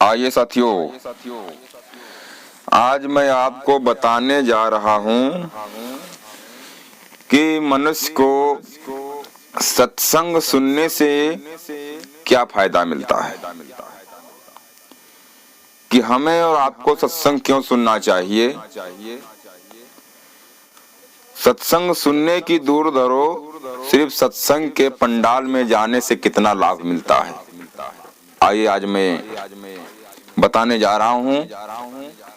आइए साथियों, आज मैं आपको बताने जा रहा हूँ कि मनुष्य को सत्संग सुनने से क्या फायदा मिलता है, कि हमें और आपको सत्संग क्यों सुनना चाहिए। सत्संग सुनने की दूर धरो, सिर्फ सत्संग के पंडाल में जाने से कितना लाभ मिलता है। आइए आज मैं बताने जा रहा हूँ।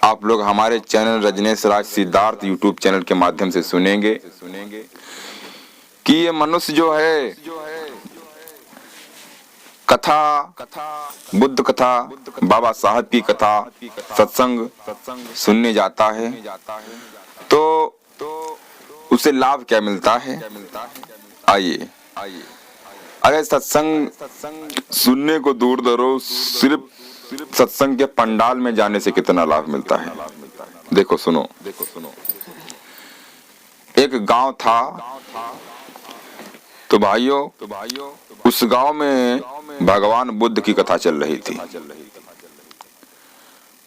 आप लोग हमारे चैनल रजनेश राज सिद्धार्थ यूट्यूब चैनल के माध्यम से सुनेंगे कि ये मनुष्य जो है कथा, बुद्ध कथा, बाबा साहब की कथा, सत्संग सुनने जाता है तो उसे लाभ क्या मिलता है। आइए, अगर सत्संग सुनने को दूर धरो, सिर्फ सत्संग के पंडाल में जाने से कितना लाभ मिलता है। देखो सुनो, एक गांव था तो भाइयों, उस गांव में भगवान बुद्ध की कथा चल रही थी।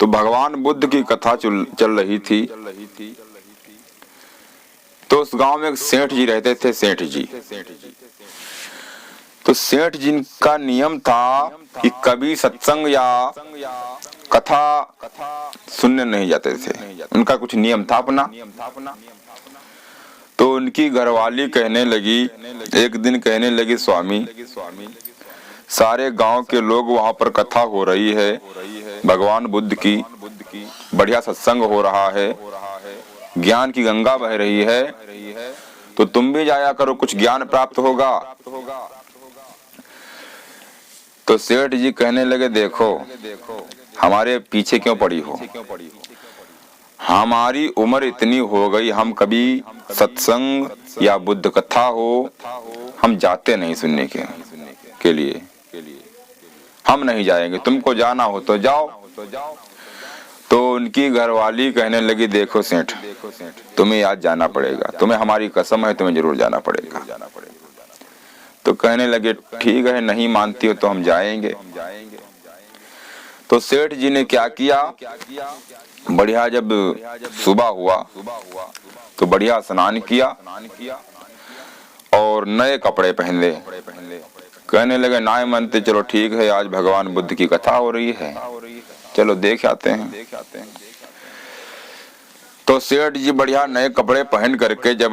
तो भगवान बुद्ध की कथा चल रही थी तो उस गांव में एक सेठ जी रहते थे। सेठ जी तो सेठ जी का नियम था कि कभी सत्संग या कथा सुनने नहीं जाते थे। उनका कुछ नियम था अपना। तो उनकी घरवाली कहने लगी, एक दिन कहने लगी, स्वामी सारे गांव के लोग वहां पर कथा हो रही है भगवान बुद्ध की, बढ़िया सत्संग हो रहा है, ज्ञान की गंगा बह रही है, तो तुम भी जाया करो, कुछ ज्ञान प्राप्त होगा। तो सेठ जी कहने लगे, देखो हमारे पीछे क्यों पड़ी हो, हमारी उम्र इतनी हो गई, हम कभी सत्संग या बुद्ध कथा हो हम जाते नहीं सुनने के लिए, हम नहीं जाएंगे, तुमको जाना हो तो जाओ। तो उनकी घरवाली कहने लगी, देखो सेठ, तुम्हें आज जाना पड़ेगा, तुम्हें हमारी कसम है, तुम्हें जरूर जाना पड़ेगा। तो कहने लगे, ठीक है, नहीं मानती हो तो हम जाएंगे। तो सेठ जी ने क्या किया, बढ़िया जब सुबह हुआ तो बढ़िया स्नान किया और नए कपड़े पहन ले। कहने लगे, ना मानते, चलो ठीक है, आज भगवान बुद्ध की कथा हो रही है, चलो देख आते हैं। तो सेठ जी बढ़िया नए कपड़े पहन करके जब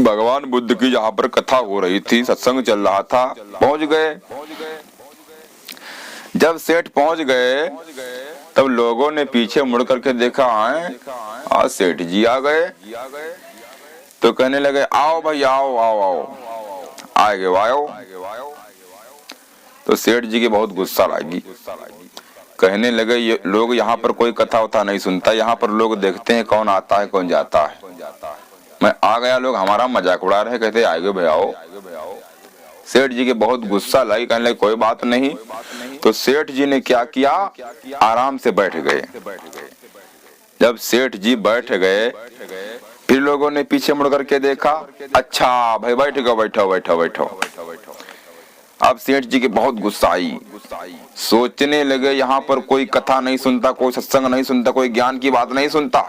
भगवान बुद्ध की जहाँ पर कथा हो रही थी, सत्संग चल रहा था, पहुंच गए। जब सेठ पहुंच गए तब लोगों ने पीछे मुड़ करके देखा, आज सेठ जी आ गए। तो कहने लगे, आओ भाई आओ आओ आओ, आओ। तो सेठ जी की बहुत गुस्सा लगी। कहने लगे, ये लोग यहाँ पर कोई कथा वथा नहीं सुनता, यहाँ पर लोग देखते हैं कौन आता है कौन जाता है। मैं आ गया, लोग हमारा मजाक उड़ा रहे, कहते आगे भाई आओ। सेठ जी के बहुत गुस्सा लगी। कहने लगे, कोई बात नहीं। तो सेठ जी ने क्या किया, आराम से बैठ गए। जब सेठ जी बैठ गए फिर लोगों ने पीछे मुड़ करके देखा, अच्छा भाई बैठ गए, बैठो बैठो बैठो। अब सेठ जी के बहुत गुस्सा आई, सोचने लगे, यहाँ पर कोई कथा नहीं सुनता, कोई सत्संग नहीं सुनता, कोई ज्ञान की बात नहीं सुनता,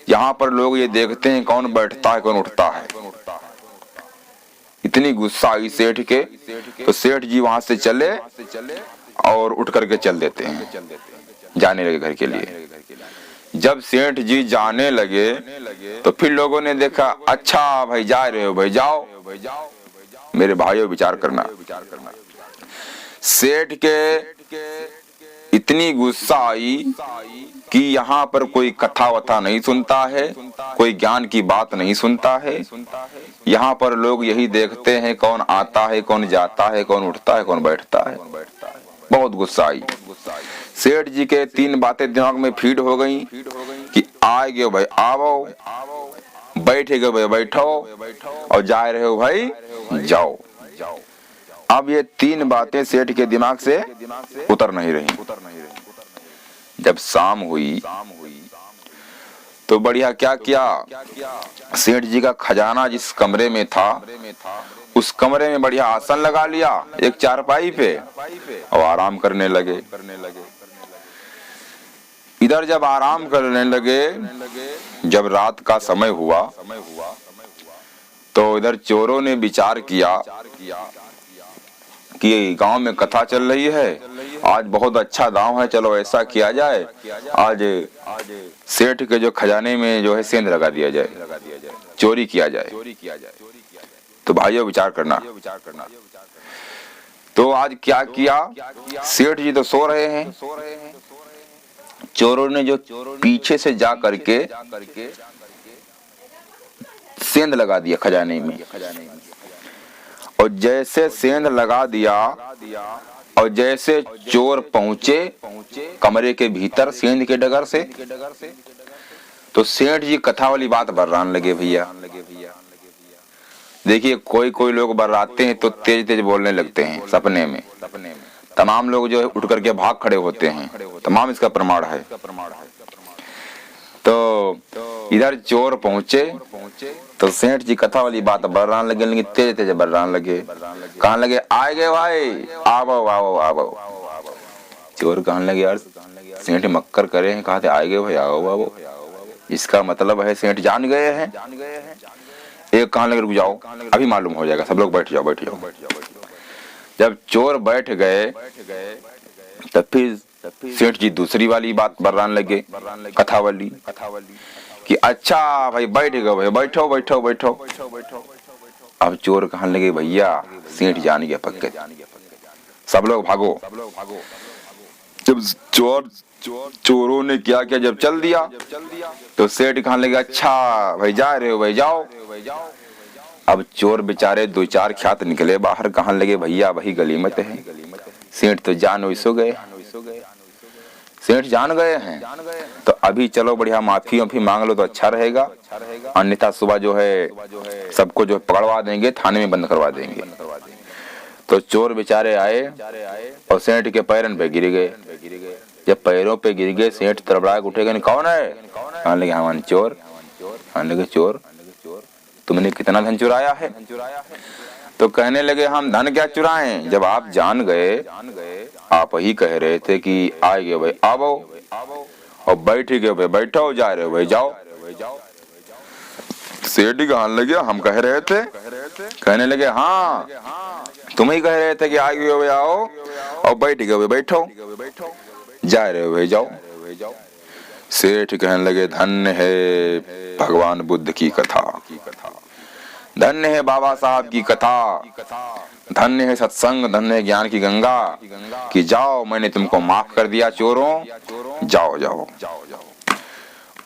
यहाँ पर लोग ये देखते हैं कौन बैठता है कौन उठता है। इतनी गुस्सा आई सेठ के। तो सेठ जी वहां से चले और उठ करके चल देते हैं, जाने लगे घर के लिए। जब सेठ जी जाने लगे तो फिर लोगों ने देखा, अच्छा भाई जा रहे हो, भाई जाओ। मेरे भाइयों विचार करना, सेठ के इतनी गुस्सा आई कि यहाँ पर कोई कथा वथा नहीं सुनता है, कोई ज्ञान की बात नहीं सुनता है, यहाँ पर लोग यही देखते हैं कौन आता है कौन जाता है, कौन उठता है कौन बैठता है। बहुत गुस्सा आई। सेठ जी के तीन बातें दिमाग में फीड हो गई कि आ गए भाई आओ, बैठे गए भाई बैठो, और जा रहे हो भाई जाओ। अब ये तीन बातें सेठ के दिमाग से उतर नहीं रही। जब शाम हुई तो बढ़िया क्या किया, सेठ जी का खजाना जिस कमरे में था उस कमरे में बढ़िया आसन लगा लिया एक चारपाई पे और आराम करने लगे। इधर जब आराम करने लगे, जब रात का समय हुआ तो इधर चोरों ने विचार किया कि गांव में कथा चल रही है, आज बहुत अच्छा दांव है, चलो ऐसा किया जाए, आज सेठ के जो खजाने में जो है सेंध लगा दिया जाए, चोरी किया जाए। तो भाइयों विचार करना। तो आज क्या किया, सेठ जी तो सो रहे हैं, चोरों ने जो पीछे से जा करके सेंध लगा दिया खजाने में, और जैसे सेंध लगा दिया और जैसे चोर पहुंचे कमरे के भीतर सेंध के डगर से, तो सेठ जी कथा वाली बात बर्रान लगे। भैया देखिए, कोई कोई लोग बर्राते हैं तो तेज तेज बोलने लगते हैं सपने में, तमाम लोग जो है उठ करके भाग खड़े होते हैं, तमाम इसका प्रमाण है। तो इधर चोर पहुंचे तो सेठ जी कथा वाली बात बर्रान लगे, लेकिन तेज तेज बर्रान लगे। कहने लगे, आए गए भाई, आओ आओ आओ। चोर कहने लगे, यार सेठ मक्कर करे हैं, कहा थे आए गए भाई, आओ आओ, इसका मतलब है सेठ जान गए हैं। एक कहने लगे, रुक जाओ अभी मालूम हो जाएगा, सब लोग बैठ जाओ बैठ जाओ। जब चोर बैठ गए तब फिर सेठ जी दूसरी वाली बात बर्रान लगे, कथा वाली, कि अच्छा भाई बैठ गए भाई, बैठो बैठो बैठो। अब चोर कहने लगे, भैया सेठ जान गया पक्के, सब लोग भागो। जब चोरों ने क्या किया, जब चल दिया तो सेठ कहने लगे, अच्छा भाई जा रहे हो भाई, जाओ। अब चोर बेचारे दो चार ख्यात निकले बाहर, कहने लगे, भैया वही गलीमत है, सेठ तो जान वैसो गए, सेठ जान गए हैं, तो अभी चलो बढ़िया माफी वाफी मांग लो तो अच्छा रहेगा, अन्यथा सुबह जो है सबको जो पकड़वा देंगे, थाने में बंद करवा देंगे। तो चोर बेचारे आए और सेठ के पैरन पे गिर गए। जब पैरों पे गिर गए, सेठ तड़बड़ा के उठेगा, कौन है? कहने लगे, हाँ चोर। कहने लगे, चोर तुमने कितना धन चुराया है? तो कहने लगे, हम धन क्या चुराएं, जब आप जान गए, आप ही कह रहे थे कि आएगे भाई आओ, और बैठ गए भाई बैठो, जा रहे हो भाई जाओ। सेठ कहने लगे, हम कह रहे थे? कहने लगे, हाँ तुम ही कह रहे थे कि आगे हो भाई आओ, और बैठ गए भाई बैठो, जा रहे हो भाई जाओ। सेठ कहने लगे, धन्य है भगवान बुद्ध की कथा, धन्य है बाबा साहब की कथा, धन्य है सत्संग, धन्य है ज्ञान की गंगा, कि जाओ मैंने तुमको माफ कर दिया चोरों, जाओ जाओ।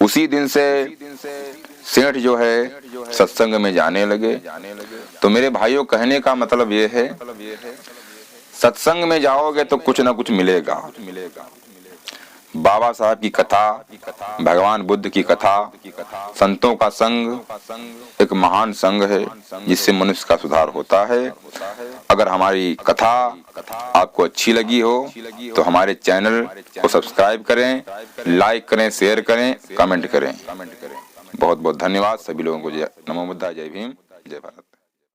उसी दिन से सेठ जो है सत्संग में जाने लगे। तो मेरे भाइयों, कहने का मतलब ये है, सत्संग में जाओगे तो कुछ ना कुछ मिलेगा। बाबा साहब की कथा, भगवान बुद्ध की कथा, संतों का संग एक महान संग है जिससे मनुष्य का सुधार होता है। अगर हमारी कथा आपको अच्छी लगी हो तो हमारे चैनल को सब्सक्राइब करें, लाइक करें, शेयर करें, कमेंट करें। बहुत बहुत धन्यवाद सभी लोगों को। नमो बुद्धाय, जय भीम, जय भारत।